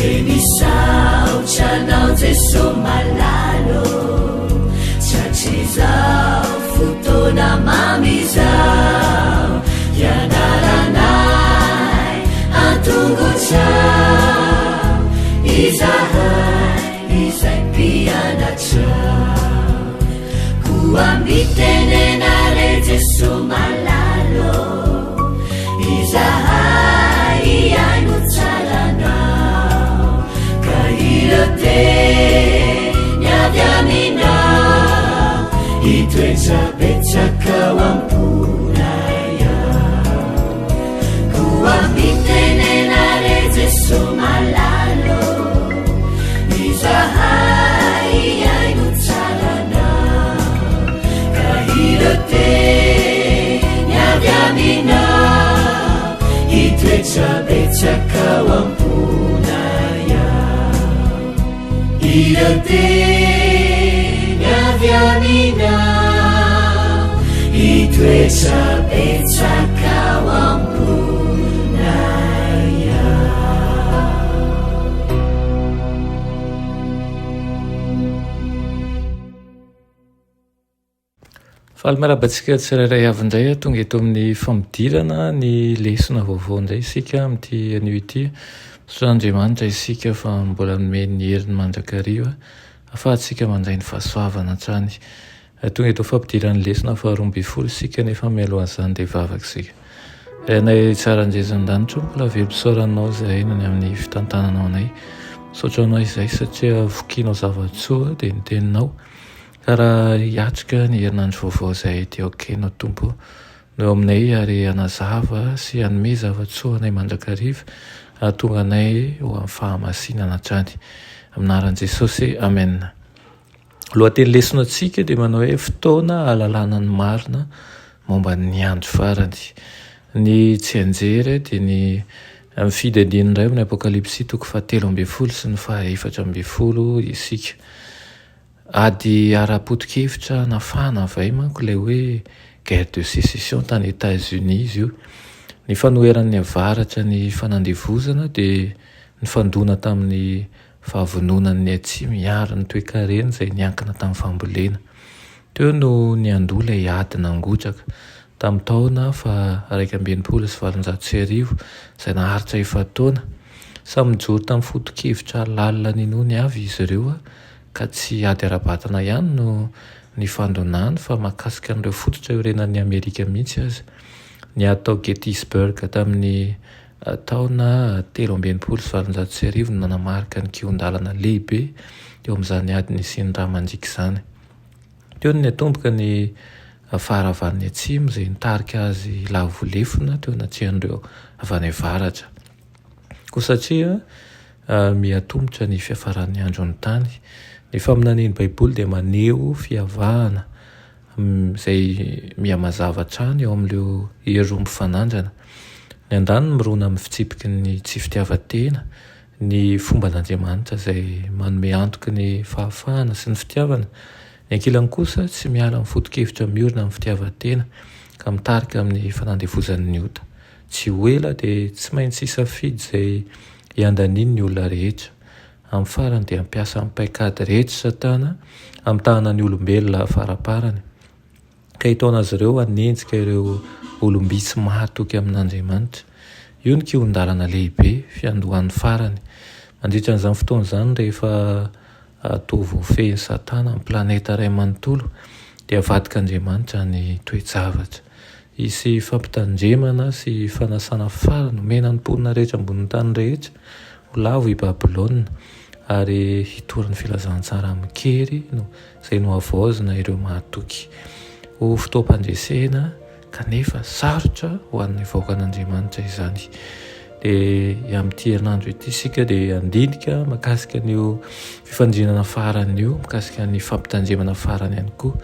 enisaotranao jeso malalo tratrizao fotona mamizao ianaranay antongotrao izahay izay mpianatrao koambitenenare jeso malalo izahay iaino tsaranao ka irote niavy aminao itoetrapetsakao amponaya koambitenenare jeso malalo izahay iaino tsaranao ka irote niavy aminao itoetrapetsakao amponaya irote niavy aminao itoetrapetsakao amponaya. faly miarabantsika tsirairay avy indray tonga eto amin'ny famodirana ny lesona vaovao indray isika amin'ity anio ity soandriamanitra isika fa mbola nome ny heriny mandrakariva afahantsika mandray ny fahasoavana hatrany tonga eto fampidirany lesona faharoambifolo isika nefa mialohan'izany dia vavakisika nay tsaranjezan-danitro mbola velompisaoranao zay nany amin'ny fitantananao anay misaotra anao izay satria vokianao zavatsoa dia niteninao ka raha hiatrika ny herinandro vaovao izay dia okenao tompo no aminay ary anazava sy anome zavatsoa anay mandrakariva tonga anay ho amin'ny fahamasinana hatrany aminaran'i Jesosy amen. Lohateny lesona antsika dia manao hoe fotoana ahalalana ny marina momba ny andro farany. Ny tsy anjery dia ny amin'ny fidininy iray amin'ny apokalipsy 7:12 sy ny 14 isika. Ady ara-potokevitra nafana avay manko ilay hoe guerre de sécession tany États-Unis izy io. Ny fanoheran'ny avaratra ny fanandevozana dia ny fandona tamin'ny fahavononan'ny atsy miaro ny toe-karena izay niankina tamin'ny fambolena. Teo no niandoha ilay ady nangotraka tamin'ny taona 1929 izay naharitra 7 taona. Samy mijoro tamin'ny fotokevitra lalina ninony avy izy ireo ka tsy ady ara-batana ihany no ny fandonany fa mahakasika an'ireo fototra iorenan'ny Amerika mihitsy azy. Ny atao Gettysburg tamin'ny taona 13 no nanamarika ny kion-dalana lehibe eo amin'izany ady nisy ny raha mandriaka izany. Teo ny atomboka ny faharavan'ny atsimo izay nitarika azy lavolefona teo anatrihan'ireo avy any avaratra. Koa satria miatombotra ny fiafaran'ny andro ny tany. Ny faminanian'ny baiboly dia maneho fiavahana izay mihamazava hatrany eo amin'ireo hery mifanandrana. Ny andaniny mirona amin'ny fitsipiky ny tsy fitiavan-tena, ny fomban'Andriamanitra izay manome antoky ny fahafahana sy ny fitiavana. Ny ankilany kosa tsy miala amin'ny fotokevitra miorina amin'ny fitiavan-tena ka mitarika amin'ny fanandevozan'ny ota. Tsy ho ela dia tsy maintsy hisafidy izay hiandaniany ny olona rehetra. Amin'ny farany dia hampiasa amin'ny paikady rehetra Satana amin'ny tahanany olombelona faraparany ka hitaona azy ireo hanenjika ireo olombitsy mahatoky amin'Andriamanitra. Io ny kion-dalana lehibe fiandohan'ny farany. Mandritra an'izany fotoana izany rehefa toa voafehin'ny Satana amin'ny planeta iray manontolo dia avadika Andriamanitra ny toe-javatra. Hisy fampitandremana sy fanasana fara nomena ny mponina rehetra ambonin'ny tany rehetra ho lavo i Babilôna ary hitoran'ny filazantsara mikery izay no havaozina ireo mahatoky ho fotoam-pandresena kanefa sarotra ho an'ny vahoakan'Andriamanitra izany. Dia amin'ity herinandro ity isika dia andinika mahakasika an'io fifandrinana farany io, mahakasika ny fampitandremana farany ihany koa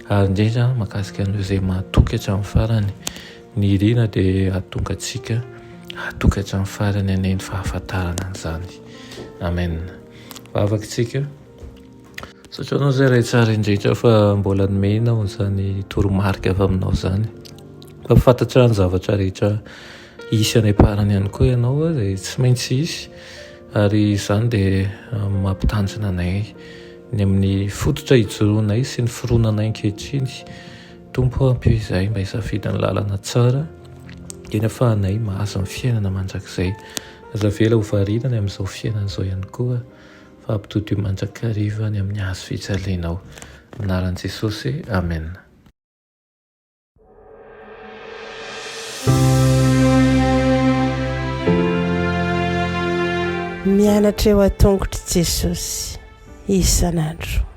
ary indrindra mahakasika an'ireo izay mahatoky hatramin'ny farany. Ny irina dia hahatonga antsika hatoky hatramin'ny farany aneny fahafantarana an'izany. Amen. Vavakitsika. Satranao izay ray tsara indrindra fa mbola nomenao izany toromarika avy aminao izany. Fa fantatra ny zavatra rehetra isy any am-parany ihany koa ianao izay tsy maintsy isy ary izany dia mampitanjina anay ny amin'ny fototra hijoroanay sy ny fironanay ankehitriny. Tompo ampio izay mba hisafidy ny lalana tsara eny afahanay mahazo amin'ny fiainana mandrakizay. Aza vela ho varinany amin'izao fiainana izao ihany koa fa ampitoto io mandrakariva ny amin'ny hazo fijalianao. Anaran'i Jesosy, amen. Mianatra eo an-tongotry Jesosy isan'andro.